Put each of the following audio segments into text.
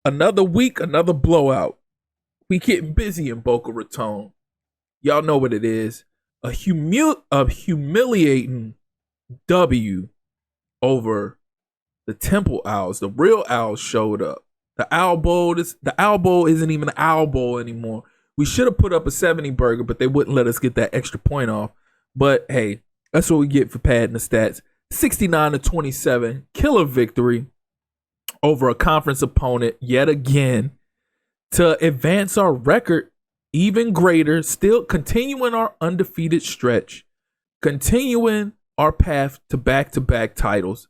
Another week, another blowout. We getting busy in Boca Raton. Y'all know what it is. A humiliating W over the Temple Owls. The real Owls showed up. The Owl Bowl, the Owl Bowl isn't even an Owl Bowl anymore. We should have put up a 70 burger, but they wouldn't let us get that extra point off. But hey, that's what we get for padding the stats. 69-27, killer victory over a conference opponent yet again to advance our record even greater, still continuing our undefeated stretch, continuing our path to back-to-back titles.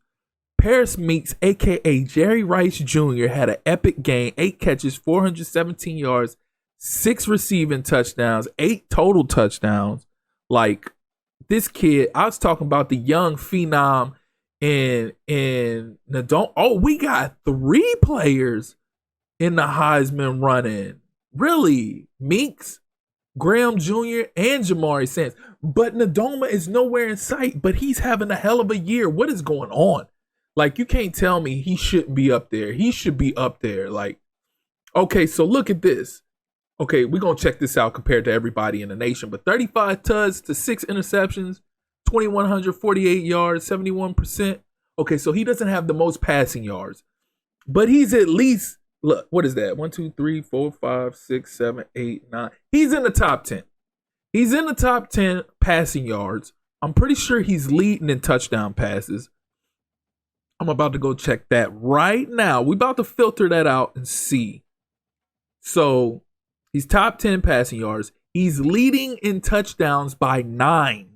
Paris Meeks, a.k.a. Jerry Rice Jr., had an epic game, 8 catches, 417 yards, 6 receiving touchdowns, 8 total touchdowns. Like, this kid, I was talking about the young phenom in Nadon. Oh, we got 3 players in the Heisman running. Really? Meeks, Graham Jr., and Jamari Sands. But Nadoma is nowhere in sight, but he's having a hell of a year. What is going on? Like, you can't tell me he shouldn't be up there. He should be up there. Like, okay, so look at this. Okay, we're going to check this out compared to everybody in the nation. But 35 tuds to 6 interceptions, 2,148 yards, 71%. Okay, so he doesn't have the most passing yards. But he's at least, look, what is that? 1, 2, 3, 4, 5, 6, 7, 8, 9. He's in the top 10. He's in the top 10 passing yards. I'm pretty sure he's leading in touchdown passes. I'm about to go check that right now. We're about to filter that out and see. So he's top 10 passing yards. He's leading in touchdowns by 9.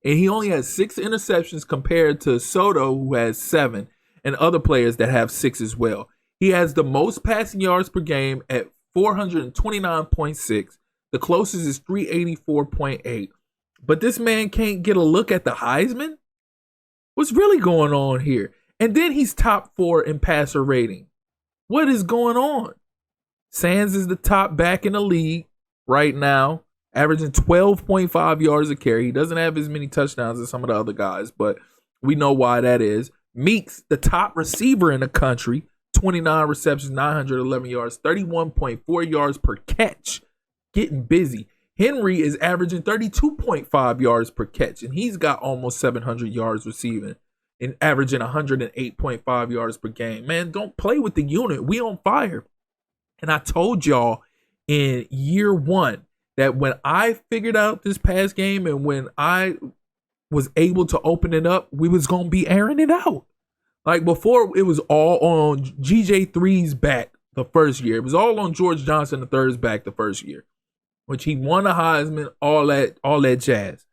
And he only has 6 interceptions compared to Soto, who has 7, and other players that have 6 as well. He has the most passing yards per game at 429.6. The closest is 384.8. But this man can't get a look at the Heisman? What's really going on here? And then he's top 4 in passer rating. What is going on? Sands is the top back in the league right now, averaging 12.5 yards a carry. He doesn't have as many touchdowns as some of the other guys, but we know why that is. Meeks, the top receiver in the country, 29 receptions, 911 yards, 31.4 yards per catch. Getting busy. Henry is averaging 32.5 yards per catch, and he's got almost 700 yards receiving and averaging 108.5 yards per game. Man, don't play with the unit. We on fire. And I told y'all in year 1 that when I figured out this past game and when I was able to open it up, we was going to be airing it out. Like before, it was all on GJ3's back the first year. It was all on George Johnson III's back the first year, which he won a Heisman, all that jazz.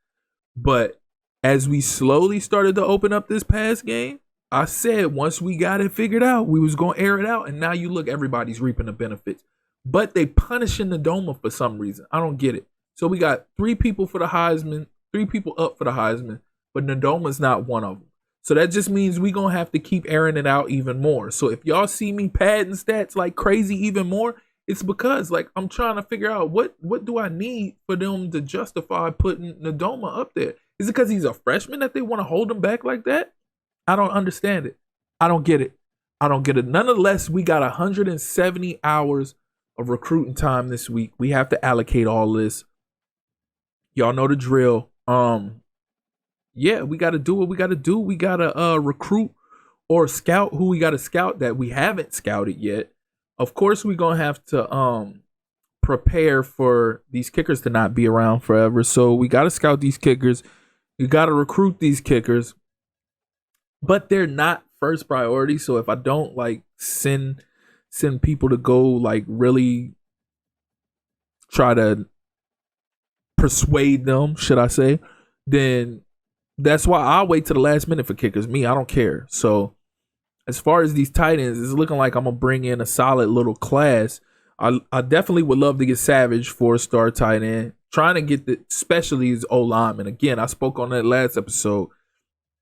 But as we slowly started to open up this past game, I said once we got it figured out, we was going to air it out. And now you look, everybody's reaping the benefits. But they punishing Nadoma for some reason. I don't get it. So we got 3 people for the Heisman, 3 people up for the Heisman, but Nadoma's not one of them. So that just means we're going to have to keep airing it out even more. So if y'all see me padding stats like crazy even more, it's because like I'm trying to figure out what do I need for them to justify putting Nadoma up there. Is it because he's a freshman that they want to hold him back like that? I don't understand it. I don't get it. Nonetheless, we got 170 hours of recruiting time this week. We have to allocate all this. Y'all know the drill. Yeah, we got to do what we got to do. We got to recruit or scout who we got to scout that we haven't scouted yet. Of course, we're going to have to prepare for these kickers to not be around forever. So we got to scout these kickers. You got to recruit these kickers. But they're not first priority. So if I don't like send people to go like really try to persuade them, should I say, then that's why I'll wait to the last minute for kickers. Me, I don't care. So as far as these tight ends, it's looking like I'm going to bring in a solid little class. I definitely would love to get Savage 4-star tight end. Trying to get the specialties O-lineman. Again, I spoke on that last episode.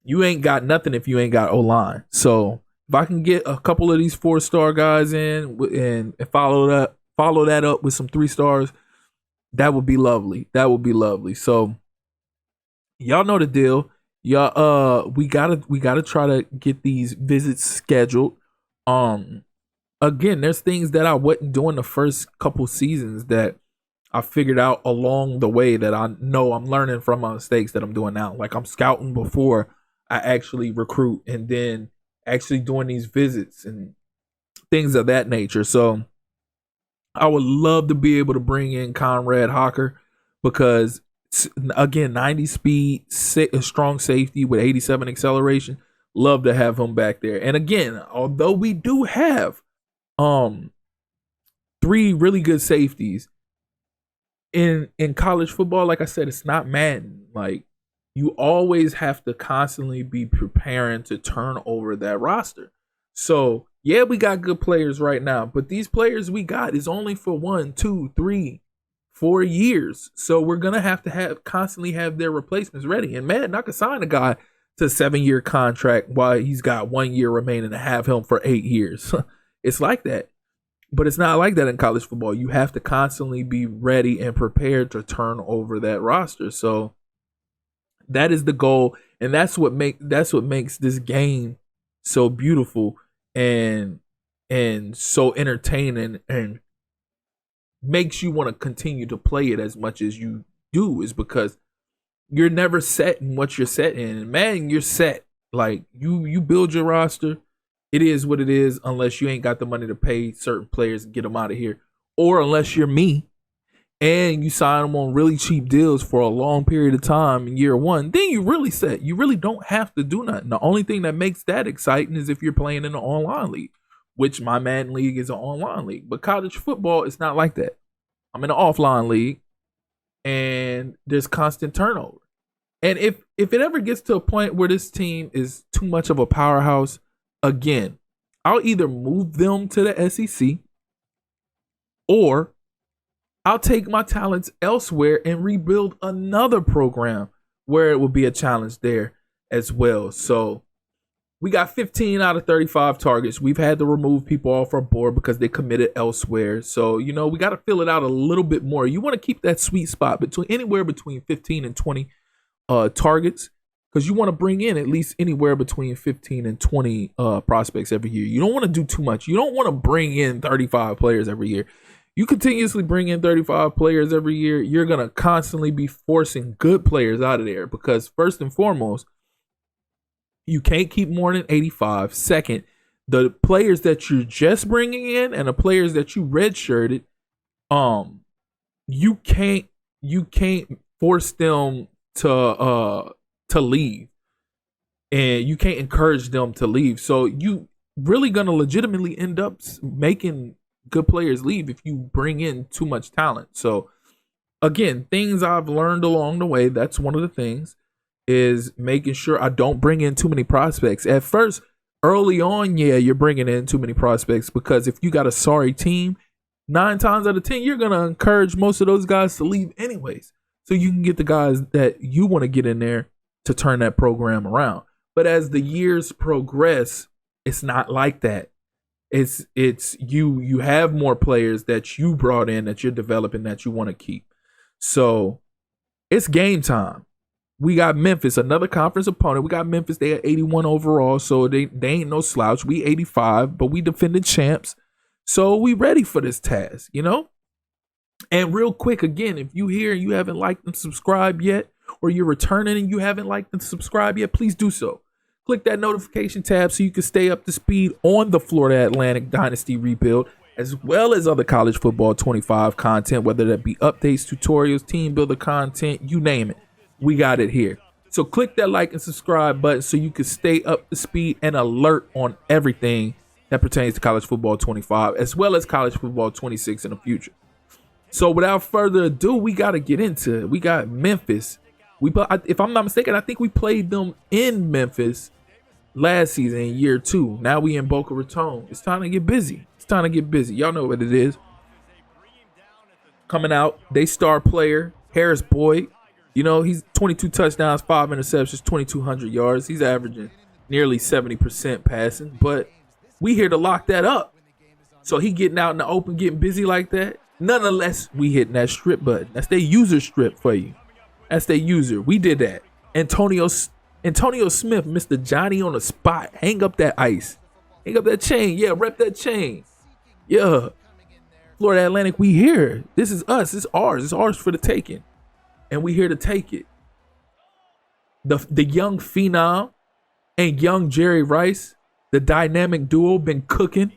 You ain't got nothing if you ain't got O-line. So if I can get a couple of these 4-star guys in and follow that up with some 3 stars, that would be lovely. So y'all know the deal. Y'all, we gotta try to get these visits scheduled. again, there's things that I wasn't doing the first couple seasons that I figured out along the way that I know I'm learning from my mistakes that I'm doing now. Like I'm scouting before I actually recruit, and then actually doing these visits and things of that nature. So I would love to be able to bring in Conrad Hawker because, again, 90 speed, a strong safety with 87 acceleration. Love to have him back there. And again, although we do have 3 really good safeties in college football, like I said, it's not Madden. Like, you always have to constantly be preparing to turn over that roster. So yeah, we got good players right now, but these players we got is only for 1, 2, 3, 4 years. So we're gonna have constantly have their replacements ready. And man, I could sign a guy to a 7-year contract while he's got 1 year remaining to have him for 8 years. It's like that. But it's not like that in college football. You have to constantly be ready and prepared to turn over that roster. So that is the goal, and that's what makes this game so beautiful and so entertaining, and makes you want to continue to play it as much as you do, is because you're never set in what you're set in. And man, you're set. Like you build your roster. It is what it is, unless you ain't got the money to pay certain players and get them out of here, or unless you're me and you sign them on really cheap deals for a long period of time in year 1, then you really set. You really don't have to do nothing. The only thing that makes that exciting is if you're playing in an online league, which my Madden league is an online league. But college football is not like that. I'm in an offline league, and there's constant turnover. And if it ever gets to a point where this team is too much of a powerhouse, again, I'll either move them to the SEC, or I'll take my talents elsewhere and rebuild another program where it will be a challenge there as well. So we got 15 out of 35 targets. We've had to remove people off our board because they committed elsewhere. So, we got to fill it out a little bit more. You want to keep that sweet spot anywhere between 15 and 20 targets, because you want to bring in at least anywhere between 15 and 20 prospects every year. You don't want to do too much. You don't want to bring in 35 players every year. You continuously bring in 35 players every year, you're going to constantly be forcing good players out of there, because first and foremost, you can't keep more than 85. Second, the players that you're just bringing in and the players that you redshirted, you can't force them to leave, and you can't encourage them to leave. So you really going to legitimately end up making good players leave if you bring in too much talent. So again, things I've learned along the way, that's one of the things, is making sure I don't bring in too many prospects. At first, early on, yeah, you're bringing in too many prospects, because if you got a sorry team, 9 times out of 10, you're going to encourage most of those guys to leave anyways. So you can get the guys that you want to get in there to turn that program around. But as the years progress, it's not like that. It's you have more players that you brought in, that you're developing, that you want to keep. So it's game time. We got Memphis, another conference opponent. We got Memphis. They are 81 overall, so they ain't no slouch. We 85, but we defended champs. So we ready for this task, And real quick, again, if you here and you haven't liked and subscribed yet, or you're returning and you haven't liked and subscribed yet, please do so. Click that notification tab so you can stay up to speed on the Florida Atlantic Dynasty rebuild, as well as other college football 25 content, whether that be updates, tutorials, team builder content, you name it. We got it here. So click that like and subscribe button so you can stay up to speed and alert on everything that pertains to college football 25, as well as college football 26 in the future. So without further ado, we got to get into it. We got Memphis. If I'm not mistaken, I think we played them in Memphis last season in year 2. Now we in Boca Raton. It's time to get busy. Y'all know what it is. Coming out, they star player, Harris Boyd. He's 22 touchdowns, 5 interceptions, 2,200 yards. He's averaging nearly 70% passing. But we here to lock that up. So he getting out in the open, getting busy like that. Nonetheless, we hitting that strip button. That's their user strip for you. That's their user. We did that. Antonio Smith, Mr. Johnny on the spot. Hang up that ice. Hang up that chain. Yeah, rep that chain. Yeah. Florida Atlantic, we here. This is us. It's ours. It's ours for the taking. And we here to take it. The young phenom and young Jerry Rice, the dynamic duo, been cooking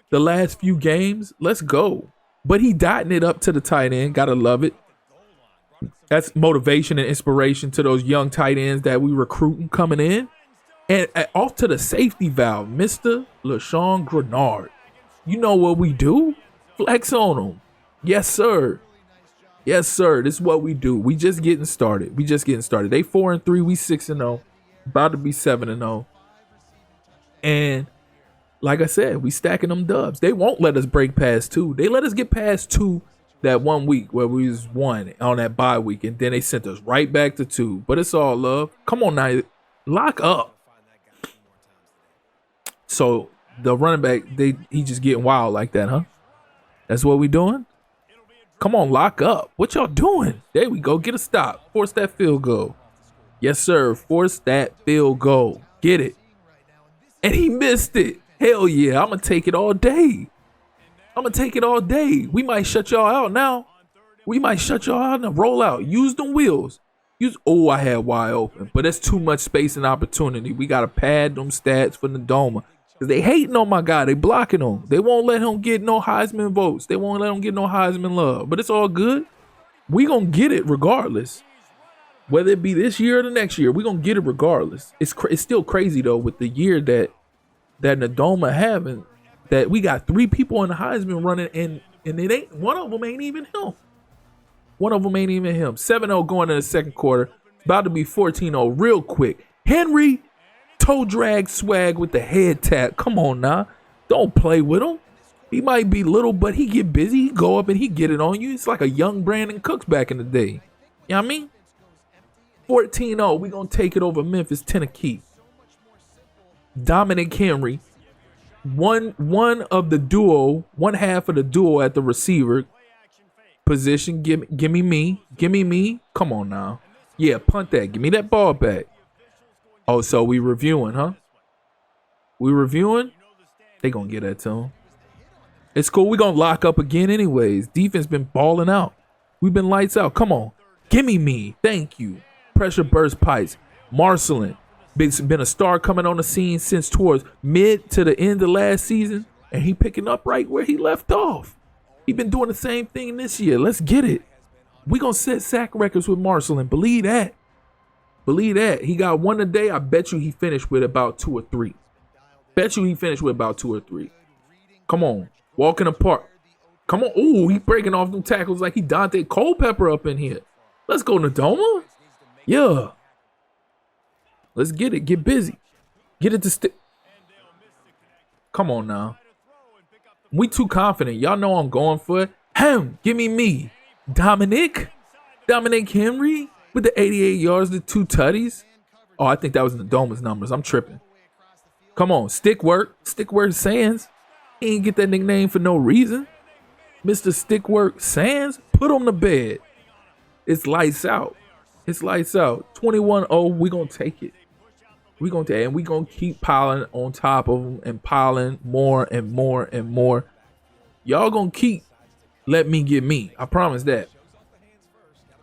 the last few games. Let's go. But he dotting it up to the tight end. Gotta love it. That's motivation and inspiration to those young tight ends that we recruiting coming in. And off to the safety valve, Mr. LaShawn Grenard. You know what we do? Flex on him. Yes, sir. Yes, sir. This is what we do. We just getting started. They 4-3. We 6-0. About to be 7-0. And like I said, we stacking them dubs. They won't let us break past 2. They let us get past 2 that 1 week where we was 1 on that bye week, and then they sent us right back to 2. But it's all love. Come on now, lock up. So the running back, he just getting wild like that, huh? That's what we doing? Come on, lock up. What y'all doing? There we go. Get a stop. Force that field goal. Yes, sir. Force that field goal. Get it. And he missed it. Hell yeah. I'm going to take it all day. We might shut y'all out now. And roll out. Use them wheels. I had wide open. But that's too much space and opportunity. We got to pad them stats for Nadoma. Because they hating on my guy. They blocking him. They won't let him get no Heisman votes. They won't let him get no Heisman love. But it's all good. We going to get it regardless. Whether it be this year or the next year, we going to get it regardless. It's still crazy, though, with the year that Nadoma having, that we got 3 people in the Heisman running, and it ain't, one of them ain't even him. 7-0 going in the second quarter. It's about to be 14-0 real quick. Henry, toe drag swag with the head tap. Come on now. Don't play with him. He might be little, but he get busy. He go up and he get it on you. It's like a young Brandon Cooks back in the day. You know what I mean? 14-0. We going to take it over Memphis, Tennessee. Dominic Henry. One half of the duo at the receiver position. Give me me. Come on now. Yeah, punt that. Give me that ball back. Oh, so we reviewing, huh? They gonna get that to him. It's cool. We gonna lock up again anyways. Defense been balling out. We've been lights out. Come on. Give me. Thank you. Pressure burst pipes. Marcelin. Been a star coming on the scene since towards mid to the end of last season. And he picking up right where he left off. He been doing the same thing this year. Let's get it. We gonna set sack records with Marcelin. Believe that. He got 1 a day. I bet you he finished with about 2 or 3. Come on. Walk in the park. Come on. Ooh, he breaking off them tackles like he Dante Culpepper up in here. Let's go, Nadoma. Yeah. Let's get it. Get busy. Get it to stick. Come on now. We too confident. Y'all know I'm going for it. Give me. Dominic Henry with the 88 yards, the 2 tutties. Oh, I think that was Nadoma's numbers. I'm tripping. Come on. Stick work Sands. He ain't get that nickname for no reason. Mr. Stickwork Sands, put him to bed. It's lights out. 21-0. We gonna take it. We gonna keep piling on top of them and piling more and more and more. Y'all gonna keep let me get me. I promise that.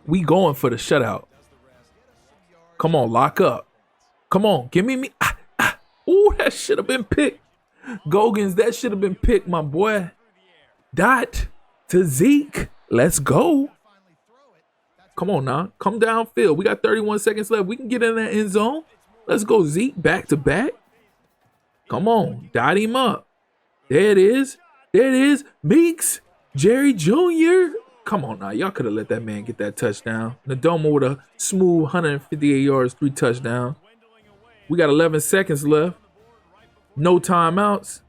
We going for the shutout. Come on, lock up. Come on, give me. Ooh, that should have been picked. Gogans, that should have been picked, my boy. Dot to Zeke. Let's go. Come on now. Come downfield. We got 31 seconds left. We can get in that end zone. Let's go, Zeke. Back to back. Come on. Dot him up. There it is. Meeks. Jerry Jr. Come on now. Y'all could have let that man get that touchdown. Nadoma with a smooth 158 yards, 3 touchdowns. We got 11 seconds left. No timeouts.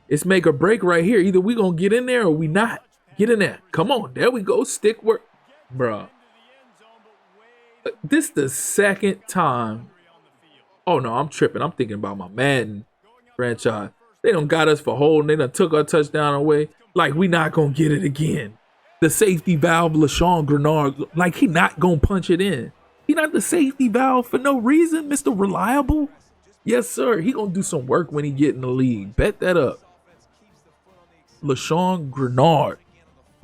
It's make or break right here. Either we going to get in there or we not. Get in there. Come on. There we go. Stick work. Bruh. This the second time. Oh, no. I'm tripping. I'm thinking about my Madden franchise. They done got us for holding. They done took our touchdown away. Like we not going to get it again. The safety valve, LaShawn Grenard, like he not going to punch it in. He not the safety valve for no reason, Mr. Reliable. Yes, sir. He going to do some work when he get in the league. Bet that up. LaShawn Grenard,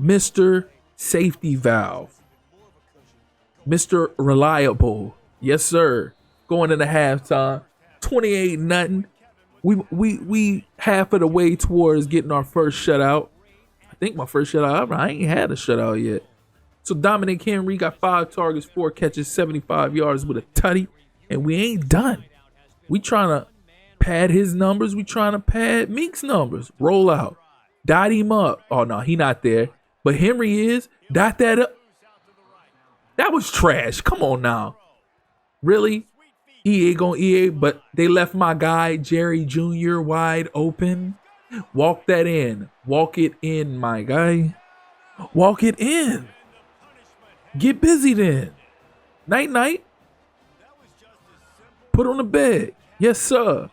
Mr. Safety Valve, Mr. Reliable. Yes, sir. Going into halftime, 28-0. We half of the way towards getting our first shutout. I think my first shutout ever. I ain't had a shutout yet. So Dominic Henry got 5 targets, 4 catches, 75 yards with a tutty, and we ain't done. We trying to pad his numbers. We trying to pad Meek's numbers. Roll out. Dot him up. Oh, no, he not there. But Henry is. Dot that up. That was trash. Come on now. Really? EA gonna EA, but they left my guy, Jerry Jr., wide open. Walk that in. Walk it in, my guy. Walk it in. Get busy then. Night-night. Put on the bed. Yes, sir.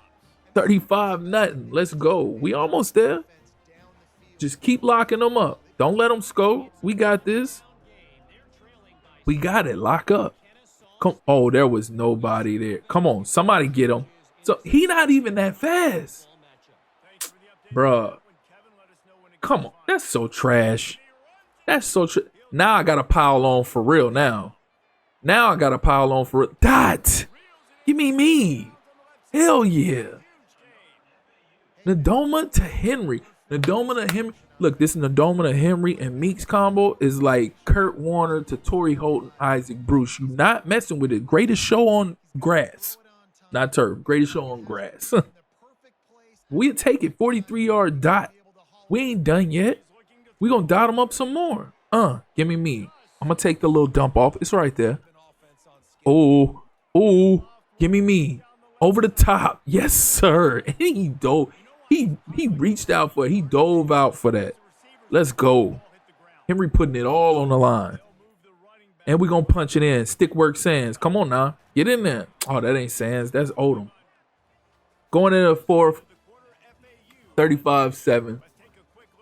35-0. Let's go. We almost there. Just keep locking them up. Don't let them score. We got this. We got it. Lock up. Come. Oh, there was nobody there. Come on. Somebody get him. So he not even that fast. Bruh. Come on. That's so trash. That's so trash. Now I got to pile on for real now. Now I got to pile on for real. Dot. Give me. Hell yeah. Nadoma to Henry. Nadoma to Henry. Look, this Nadoma to Henry and Meeks combo is like Kurt Warner to Torrey Holt, Isaac Bruce. You not messing with it. Greatest show on grass. Not turf. Greatest show on grass. We'll take it. 43-yard dot. We ain't done yet. We gonna dot him up some more. Give me. I'm gonna take the little dump off. It's right there. Oh, give me. Over the top. Yes, sir. And he dove. He reached out for it. He dove out for that. Let's go. Henry putting it all on the line. And we're gonna punch it in. Stick work Sands. Come on now. Get in there. Oh, that ain't Sands. That's Odom. Going into the fourth. 35-7.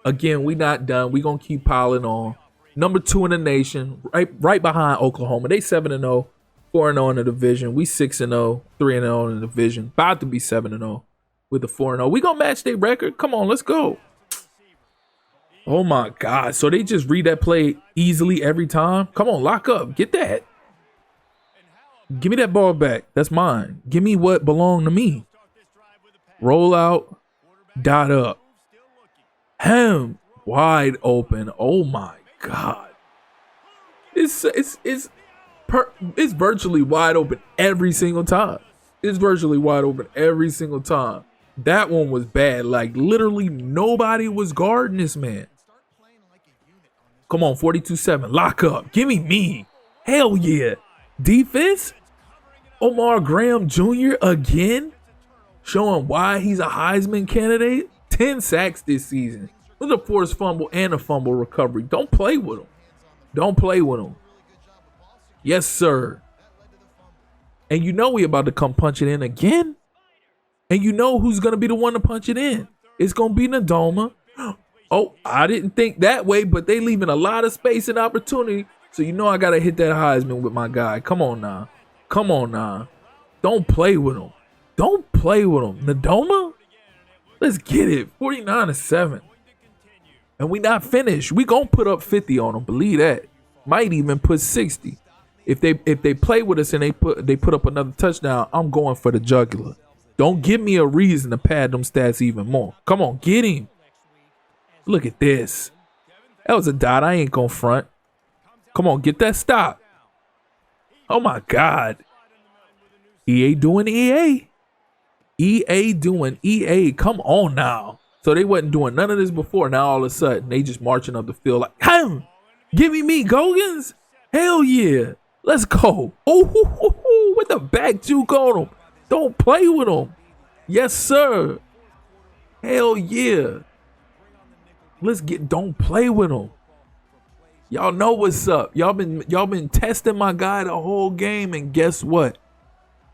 Again, we not done. We gonna keep piling on. Number 2 in the nation, right behind Oklahoma. They 7-0, 4-0 in the division. We 6-0, 3-0 in the division. About to be 7-0 with the 4-0. We gonna match their record. Come on, let's go. Oh my God! So they just read that play easily every time. Come on, lock up. Get that. Give me that ball back. That's mine. Give me what belonged to me. Roll out. Dot up. Ham wide open. Oh my God. It's virtually wide open every single time. It's virtually wide open every single time. That one was bad. Like literally nobody was guarding this man. Come on, 42-7. Lock up. Give me. Hell yeah. Defense. Omar Graham Jr. again. Showing why he's a Heisman candidate. 10 sacks this season. With a forced fumble and a fumble recovery. Don't play with him. Yes, sir. And you know we about to come punch it in again. And you know who's going to be the one to punch it in. It's going to be Nadoma. Oh, I didn't think that way, but they leaving a lot of space and opportunity. So you know I got to hit that Heisman with my guy. Come on now. Don't play with him. Nadoma? Let's get it. 49-7. And we not finished. We gonna put up 50 on them. Believe that. Might even put 60. If they play with us and they put up another touchdown, I'm going for the jugular. Don't give me a reason to pad them stats even more. Come on, get him. Look at this. That was a dot. I ain't gonna front. Come on, get that stop. Oh my God. EA doing EA. EA doing EA. Come on now. So they wasn't doing none of this before. Now all of a sudden they just marching up the field like, give me Gogans. Hell yeah. Let's go. Oh, with the back juke on him. Don't play with him. Yes, sir. Hell yeah. Don't play with him. Y'all know what's up. Y'all been testing my guy the whole game, and guess what?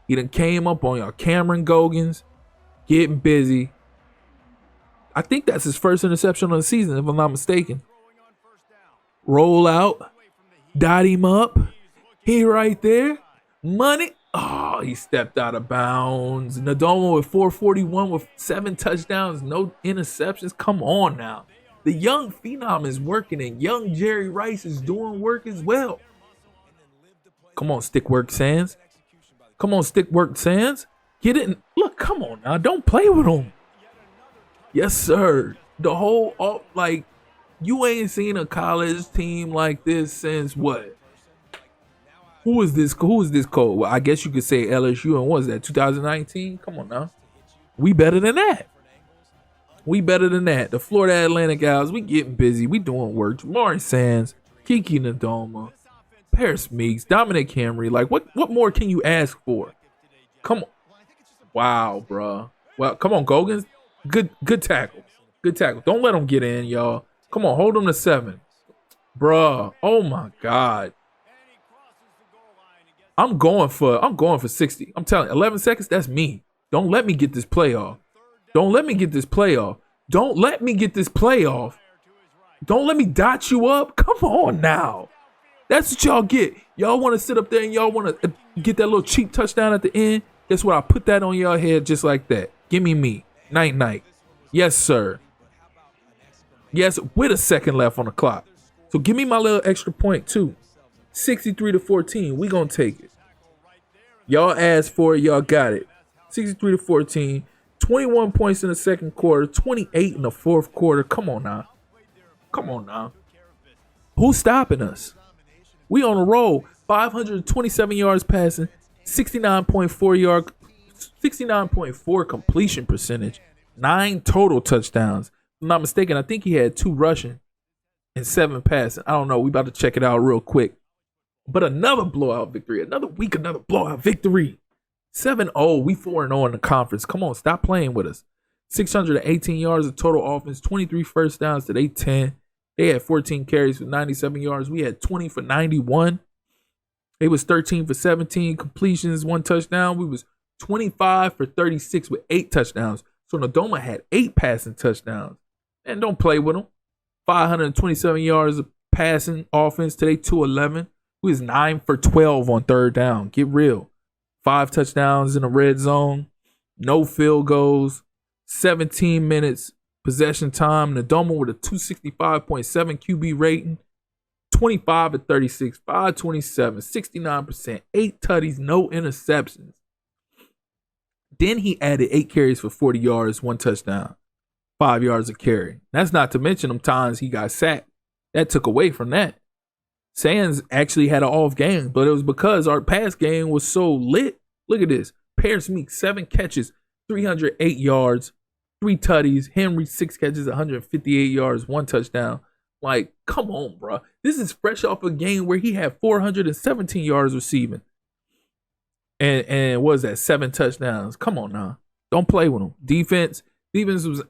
He done came up on y'all. Cameron Gogans getting busy. I think that's his first interception of the season, if I'm not mistaken. Roll out. Dot him up. He right there. Money. Oh, he stepped out of bounds. Nadoma with 441 with 7 touchdowns, no interceptions. Come on now. The young phenom is working, and young Jerry Rice is doing work as well. Come on, stick work Sands. Come on, stick work Sands. Get it. Look, come on now. Don't play with him. Yes, sir. The whole, you ain't seen a college team like this since what? Who is this coach? Well, I guess you could say LSU, and what was that, 2019? Come on now. We better than that. The Florida Atlantic Owls, we getting busy. We doing work. Jamari Sands, Kiki Nadoma, Paris Meeks, Dominic Henry. Like, what more can you ask for? Come on. Wow, bro. Well, come on, Gogans. Good tackle. Don't let them get in, y'all. Come on, hold them to 7. Bruh. Oh my God. I'm going for 60. I'm telling you, 11 seconds, that's me. Don't let me get this playoff. Don't let me get this playoff. Don't let me dot you up. Come on now. That's what y'all get. Y'all want to sit up there and y'all want to get that little cheap touchdown at the end. Guess what? I put that on y'all head just like that. Give me. Night. Yes, sir. Yes, with a second left on the clock. So give me my little extra point too. 63-14. We gonna take it. Y'all asked for it. Y'all got it. 63-14. 21 points in the second quarter. 28 in the fourth quarter. Come on now. Who's stopping us? We on a roll. 527 yards passing. 69.4 completion percentage. 9 total touchdowns. If I'm not mistaken, I think he had 2 rushing and 7 passing. I don't know. We about to check it out real quick. But another blowout victory. Another blowout victory. 7-0. We 4-0 in the conference. Come on, stop playing with us. 618 yards of total offense. 23 first downs to they 10. They had 14 carries for 97 yards. We had 20 for 91. They was 13 for 17 completions, 1 touchdown. We was 25 for 36 with 8 touchdowns. So Nadoma had 8 passing touchdowns. And don't play with them. 527 yards of passing offense. Today 211. We was 9 for 12 on third down. Get real. 5 touchdowns in the red zone. No field goals. 17 minutes possession time. Nadoma with a 265.7 QB rating. 25 to 36, 527, 69%, 8 tutties, no interceptions. Then he added 8 carries for 40 yards, 1 touchdown, 5 yards a carry. That's not to mention them times he got sacked. That took away from that. Sands actually had an off game, but it was because our pass game was so lit. Look at this. Paris Meeks, 7 catches, 308 yards, 3 tutties. Henry, 6 catches, 158 yards, 1 touchdown. Like, come on, bro. This is fresh off a game where he had 417 yards receiving. And what was that? 7 touchdowns. Come on now. Don't play with him. Defense was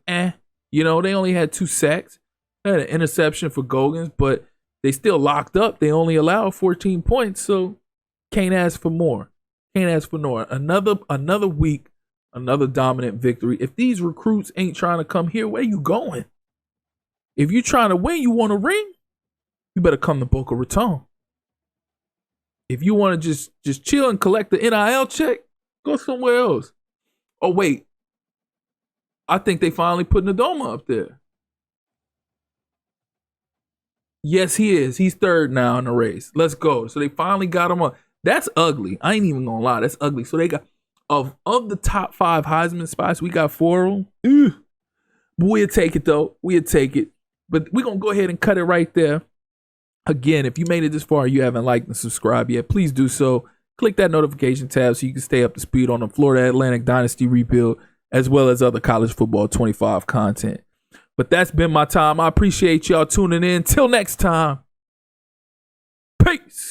You know, they only had 2 sacks. They had an interception for Gogans, but they still locked up. They only allowed 14 points, so can't ask for more. Another week, another dominant victory. If these recruits ain't trying to come here, where you going? If you're trying to win, you want a ring, you better come to Boca Raton. If you want to just chill and collect the NIL check, go somewhere else. Oh, wait. I think they finally put Nadoma up there. Yes, he is. He's third now in the race. Let's go. So they finally got him up. That's ugly. I ain't even gonna lie. That's ugly. So they got of the top 5 Heisman spots, we got 4 of them. But we'll take it though. We'll take it. But we're gonna go ahead and cut it right there. Again, if you made it this far and you haven't liked and subscribed yet, please do so. Click that notification tab so you can stay up to speed on the Florida Atlantic Dynasty rebuild, as well as other college football 25 content. But that's been my time. I appreciate y'all tuning in. Till next time. Peace.